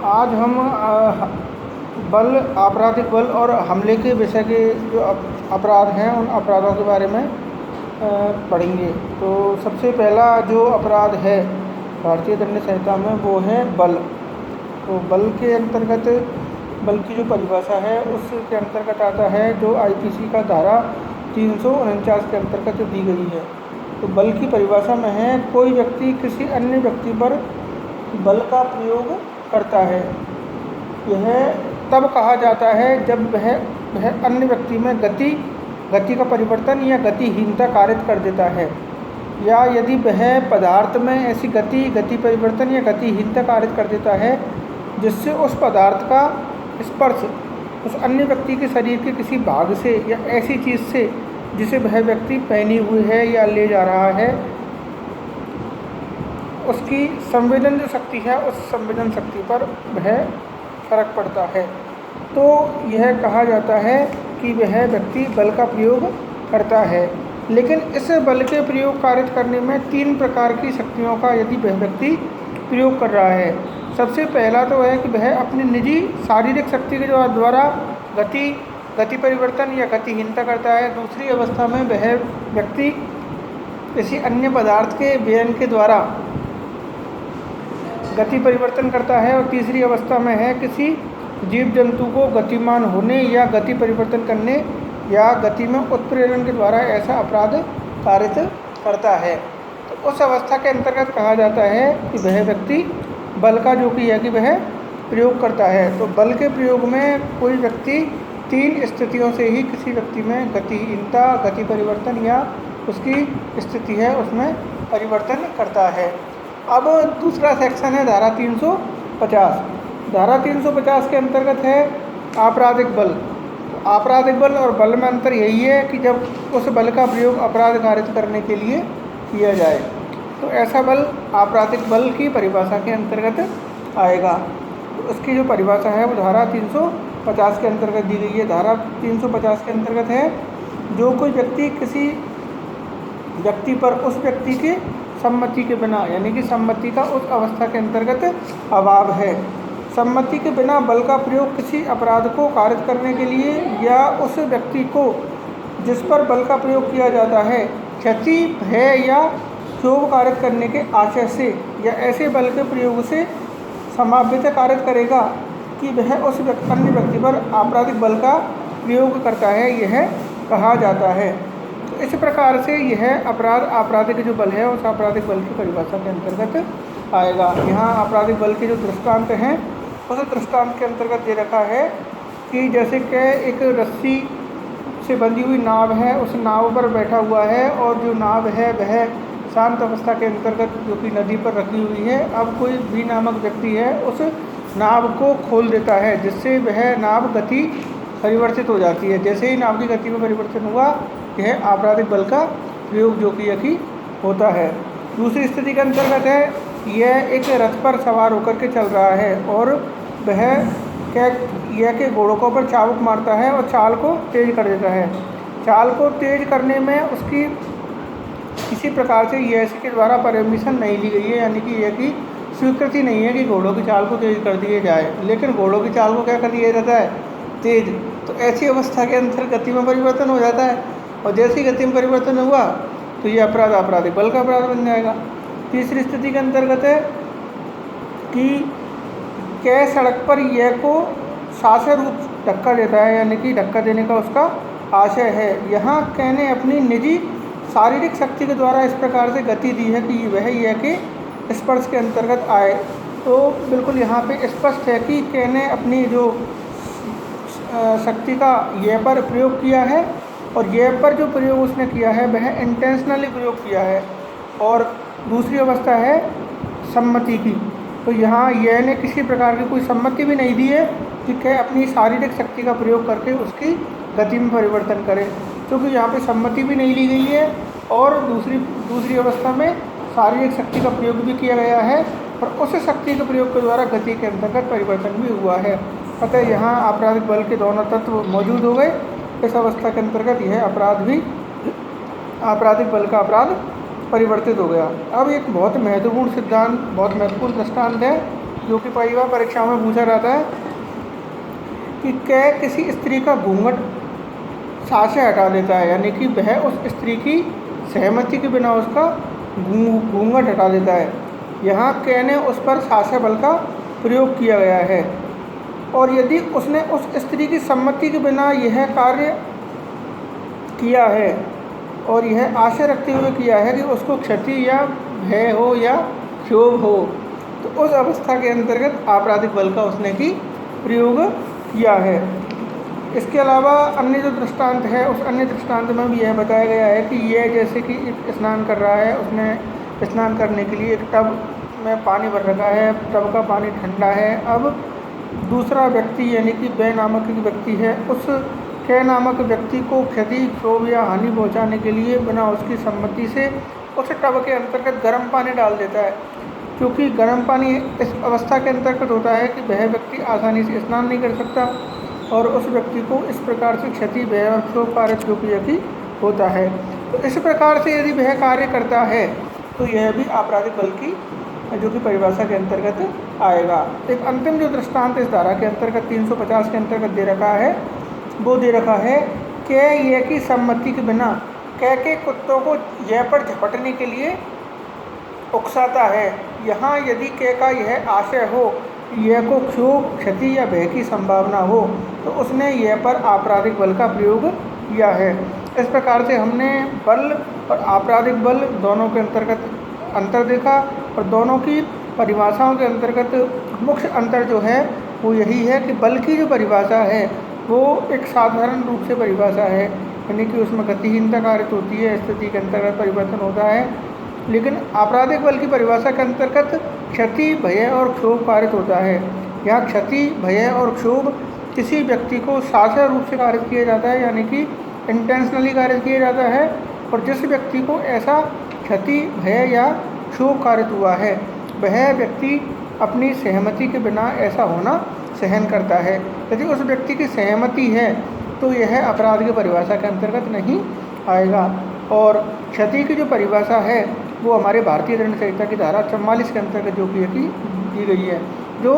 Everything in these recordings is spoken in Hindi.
आज हम बल, आपराधिक बल और हमले के विषय के जो अपराध हैं उन अपराधों के बारे में पढ़ेंगे। तो सबसे पहला जो अपराध है भारतीय दंड संहिता में वो है बल। तो बल के अंतर्गत, बल की जो परिभाषा है उसके अंतर्गत आता है जो आईपीसी का धारा 349 के अंतर्गत दी गई है। तो बल की परिभाषा में है कोई व्यक्ति किसी अन्य व्यक्ति पर बल का प्रयोग करता है। यह तब कहा जाता है जब वह अन्य व्यक्ति में गति का परिवर्तन या गतिहीनता कारित कर देता है, या यदि वह पदार्थ में ऐसी गति परिवर्तन या गतिहीनता कारित कर देता है जिससे उस पदार्थ का स्पर्श उस अन्य व्यक्ति के शरीर के किसी भाग से या ऐसी चीज़ से जिसे वह व्यक्ति पहनी हुई है या ले जा रहा है, उसकी संवेदन जो शक्ति है उस संवेदन शक्ति पर वह फर्क पड़ता है। तो यह कहा जाता है कि वह व्यक्ति बल का प्रयोग करता है। लेकिन इस बल के प्रयोग कारित करने में 3 प्रकार की शक्तियों का यदि वह व्यक्ति प्रयोग कर रहा है। सबसे पहला तो है कि वह अपनी निजी शारीरिक शक्ति के द्वारा गति परिवर्तन या गतिहीनता करता है। दूसरी अवस्था में वह व्यक्ति किसी अन्य पदार्थ के व्ययन के द्वारा गति परिवर्तन करता है। और तीसरी अवस्था में है किसी जीव जंतु को गतिमान होने या गति परिवर्तन करने या गति में उत्प्रेरण के द्वारा ऐसा अपराध कारित करता है। तो उस अवस्था के अंतर्गत कहा जाता है कि वह व्यक्ति बल का जो कि है कि वह प्रयोग करता है। तो बल के प्रयोग में कोई व्यक्ति 3 स्थितियों से ही किसी व्यक्ति में गतिहीनता, गति परिवर्तन या उसकी स्थिति है उसमें परिवर्तन करता है। अब दूसरा सेक्शन है धारा 350। धारा 350 के अंतर्गत है आपराधिक बल। तो आपराधिक बल और बल में अंतर यही है कि जब उस बल का प्रयोग अपराध कारित करने के लिए किया जाए तो ऐसा बल आपराधिक बल की परिभाषा के अंतर्गत आएगा। तो उसकी जो परिभाषा है वो धारा 350 के अंतर्गत दी गई है। धारा 350 के अंतर्गत है जो कोई व्यक्ति किसी व्यक्ति पर उस व्यक्ति के सम्मति के बिना, यानी कि सम्मति का उस अवस्था के अंतर्गत अभाव है, सम्मति के बिना बल का प्रयोग किसी अपराध को कारित करने के लिए या उस व्यक्ति को जिस पर बल का प्रयोग किया जाता है क्षति, भय या क्षोभ कारित करने के आशय से या ऐसे बल के प्रयोग से संभाव्यता कारित करेगा कि वह उस अन्य व्यक्ति पर आपराधिक बल का प्रयोग करता है, यह कहा जाता है। तो इस प्रकार से यह अपराध आपराधिक जो बल है उस आपराधिक बल की परिभाषा के अंतर्गत आएगा। यहाँ आपराधिक बल के जो दृष्टांत हैं उस दृष्टांत के अंतर्गत ये रखा है कि जैसे कि एक रस्सी से बंधी हुई नाव है, उस नाव पर बैठा हुआ है और जो नाव है वह शांत अवस्था के अंतर्गत जो कि नदी पर रखी हुई है। अब कोई भी नामक व्यक्ति है उस नाव को खोल देता है जिससे वह नाव गति परिवर्तित हो जाती है। जैसे ही नाव की गति में परिवर्तन हुआ यह आपराधिक बल का प्रयोग जो कि होता है। दूसरी स्थिति के अंतर्गत है यह एक रथ पर सवार होकर के चल रहा है और वह यह के घोड़ों के ऊपर चाबुक मारता है और चाल को तेज कर देता है। चाल को तेज करने में उसकी किसी प्रकार से यह के द्वारा परमिशन नहीं ली गई है, यानी कि यह की स्वीकृति नहीं है कि घोड़ों की चाल को तेज कर दिए जाए, लेकिन घोड़ों की चाल को क्या कर दिया जाता है, तेज। तो ऐसी अवस्था के अंदर गति में परिवर्तन हो जाता है और जैसी गति में परिवर्तन हुआ तो ये अपराध आपराधिक बल का अपराध बन जाएगा। तीसरी स्थिति के अंतर्गत है कि कै सड़क पर यह को शासर रूप धक्का देता है, यानी कि धक्का देने का उसका आशय है। यहाँ कै ने अपनी निजी शारीरिक शक्ति के द्वारा इस प्रकार से गति दी है कि वह यह के स्पर्श के अंतर्गत आए। तो बिल्कुल यहाँ पे स्पष्ट है कि कै ने अपनी जो शक्ति का यह पर प्रयोग किया है और यह पर जो प्रयोग उसने किया है वह इंटेंशनली प्रयोग किया है। और दूसरी अवस्था है सम्मति की। तो यहाँ यह ने किसी प्रकार की कोई सम्मति भी नहीं दी है कि कै अपनी शारीरिक शक्ति का प्रयोग करके उसकी गति में परिवर्तन करे, क्योंकि यहाँ पे सम्मति भी नहीं ली गई है और दूसरी अवस्था में शारीरिक शक्ति का प्रयोग भी किया गया है और उस शक्ति के प्रयोग के द्वारा गति के अंतर्गत परिवर्तन भी हुआ है। अतः यहाँ आपराधिक बल के दोनों तत्व मौजूद हो गए। इस अवस्था के अंतर्गत यह अपराध भी आपराधिक बल का अपराध परिवर्तित हो गया। अब एक बहुत महत्वपूर्ण सिद्धांत, बहुत महत्वपूर्ण दृष्टांत है जो कि कई बार परीक्षाओं में पूछा जाता है कि कै किसी स्त्री का घूंघट साँसें हटा देता है, यानी कि वह उस स्त्री की सहमति के बिना उसका घूंघट हटा देता है। यहाँ कै ने उस पर साँसें बल का प्रयोग किया गया है, और यदि उसने उस स्त्री की सम्मति के बिना यह कार्य किया है और यह आशा रखते हुए किया है कि उसको क्षति या भय हो या क्षोभ हो, तो उस अवस्था के अंतर्गत आपराधिक बल का उसने की प्रयोग किया है। इसके अलावा अन्य जो दृष्टांत है, उस अन्य दृष्टांत में भी यह बताया गया है कि यह जैसे कि स्नान कर रहा है, उसने स्नान करने के लिए एक टब में पानी भर रखा है, टब का पानी ठंडा है। अब दूसरा व्यक्ति यानी कि वह नामक एक व्यक्ति है, उस कै नामक व्यक्ति को क्षति क्षोभ या हानि पहुंचाने के लिए बिना उसकी सम्मति से उस टब के अंतर्गत गर्म पानी डाल देता है, क्योंकि गर्म पानी इस अवस्था के अंतर्गत होता है कि वह व्यक्ति आसानी से स्नान नहीं कर सकता और उस व्यक्ति को इस प्रकार से क्षति भय और क्षोभ कार्य जो कि होता है। तो इस प्रकार से यदि वह कार्य करता है तो यह भी आपराधिक बल की जो कि परिभाषा के अंतर्गत आएगा। एक अंतिम जो दृष्टांत इस धारा के अंतर्गत 350 के अंतर्गत दे रखा है, वो दे रखा है कै ये की सम्मति के बिना कै के कुत्तों को यह पर झपटने के लिए उकसाता है। यहाँ यदि कै का यह आशय हो यह को क्षोभ क्षति या भय की संभावना हो तो उसने यह पर आपराधिक बल का प्रयोग किया है। इस प्रकार से हमने बल और आपराधिक बल दोनों के अंतर्गत अंतर देखा, और दोनों की परिभाषाओं के अंतर्गत मुख्य अंतर जो है वो यही है कि बल की जो परिभाषा है वो एक साधारण रूप से परिभाषा है, यानी कि उसमें गतिहीनता कारित होती है, स्थिति के अंतर्गत परिवर्तन होता है। लेकिन आपराधिक बल की परिभाषा के अंतर्गत क्षति भय और क्षोभ कारित होता है। यहाँ क्षति भय और क्षोभ किसी व्यक्ति को साझा रूप से कारित किया जाता है, यानी कि इंटेंशनली कारित किया जाता है, और जिस व्यक्ति को ऐसा क्षति भय या क्षोभ कारित हुआ है वह व्यक्ति अपनी सहमति के बिना ऐसा होना सहन करता है। यदि उस व्यक्ति की सहमति है तो यह अपराध की परिभाषा के अंतर्गत नहीं आएगा। और क्षति की जो परिभाषा है वो हमारे भारतीय दंड संहिता की धारा 44 के अंतर्गत जो कि दी गई है, जो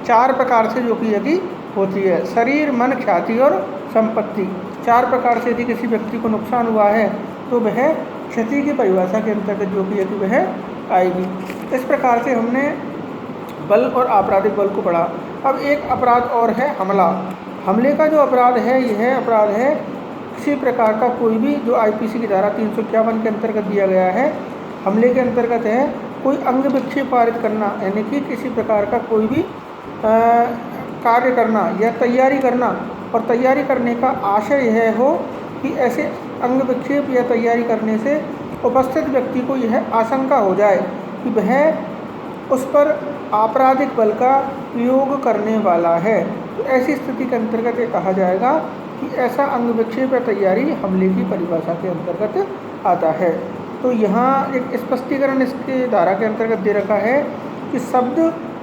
4 प्रकार से जो कि यदि होती है, शरीर मन ख्याति और संपत्ति। 4 प्रकार से यदि किसी व्यक्ति को नुकसान हुआ है तो वह क्षति की परिभाषा के अंतर्गत जो कि यदि वह आएगी। इस प्रकार से हमने बल और आपराधिक बल को पढ़ा। अब एक अपराध और है हमला। हमले का जो अपराध है यह अपराध है किसी प्रकार का कोई भी, जो आईपीसी की धारा 351 के अंतर्गत दिया गया है, हमले के अंतर्गत है कोई अंग विक्षेप पारित करना, यानी कि किसी प्रकार का कोई भी कार्य करना या तैयारी करना, और तैयारी करने का आशय यह हो कि ऐसे अंग विक्षेप या तैयारी करने से उपस्थित व्यक्ति को यह आशंका हो जाए कि वह उस पर आपराधिक बल का प्रयोग करने वाला है। तो ऐसी स्थिति के अंतर्गत ये कहा जाएगा कि ऐसा अंग विक्षेप या तैयारी हमले की परिभाषा के अंतर्गत आता है। तो यहाँ एक स्पष्टीकरण इसके धारा के अंतर्गत दे रखा है कि शब्द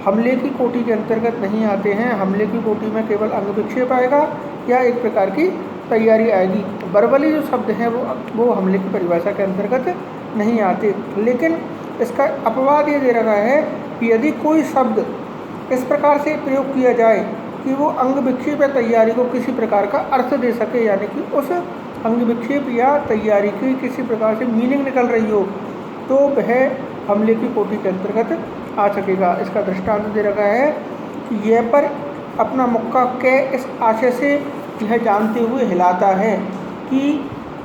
हमले की कोटि के अंतर्गत नहीं आते हैं। हमले की कोटि में केवल अंग विक्षेप आएगा या एक प्रकार की तैयारी आएगी। बर्बली जो शब्द हैं वो हमले की परिभाषा के अंतर्गत नहीं आते। लेकिन इसका अपवाद ये दे रखा है कि यदि कोई शब्द इस प्रकार से प्रयोग किया जाए कि वो अंग विक्षेप या तैयारी को किसी प्रकार का अर्थ दे सके, यानी कि उस अंग विक्षेप या तैयारी की किसी प्रकार से मीनिंग निकल रही हो, तो वह हमले की कोटि के अंतर्गत आ सकेगा। इसका दृष्टांत दे रखा है कि यह पर अपना मुक्का कै इस आशय से यह जानते हुए हिलाता है कि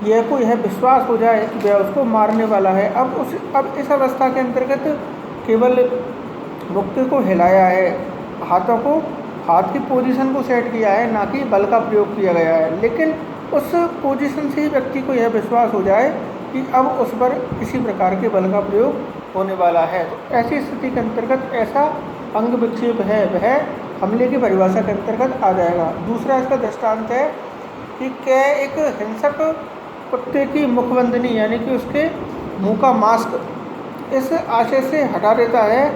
यह को यह विश्वास हो जाए कि वह उसको मारने वाला है। अब इस अवस्था के अंतर्गत केवल मुक्के को हिलाया है, हाथ की पोजीशन को सेट किया है, ना कि बल का प्रयोग किया गया है। लेकिन उस पोजीशन से ही व्यक्ति को यह विश्वास हो जाए कि अब उस पर किसी प्रकार के बल का प्रयोग होने वाला है। तो ऐसी स्थिति के अंतर्गत ऐसा अंग विक्षेप है वह हमले की परिभाषा के अंतर्गत आ जाएगा। दूसरा इसका दृष्टांत है कि कै एक हिंसक कुत्ते की मुखबंदनी, यानी कि उसके मुंह का मास्क इस आशय से हटा देता है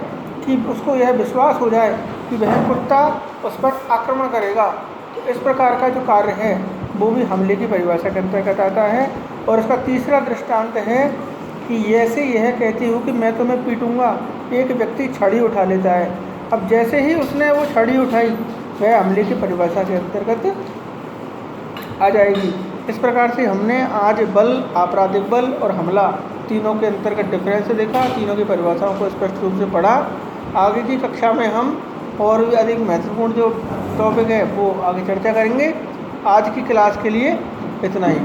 कि उसको यह विश्वास हो जाए कि वह कुत्ता उस पर आक्रमण करेगा। तो इस प्रकार का जो कार्य है वो भी हमले की परिभाषा के अंतर्गत आता है। और इसका तीसरा दृष्टांत है कि ऐसे यह कहती हूँ कि मैं तुम्हें पीटूंगा, एक व्यक्ति छड़ी उठा लेता है। अब जैसे ही उसने वो छड़ी उठाई वह हमले की परिभाषा के अंतर्गत आ जाएगी। इस प्रकार से हमने आज बल, आपराधिक बल और हमला तीनों के अंतर्गत डिफरेंस देखा, तीनों की परिभाषाओं को स्पष्ट रूप से पढ़ा। आगे की कक्षा में हम और भी अधिक महत्वपूर्ण जो टॉपिक है वो आगे चर्चा करेंगे। आज की क्लास के लिए इतना ही।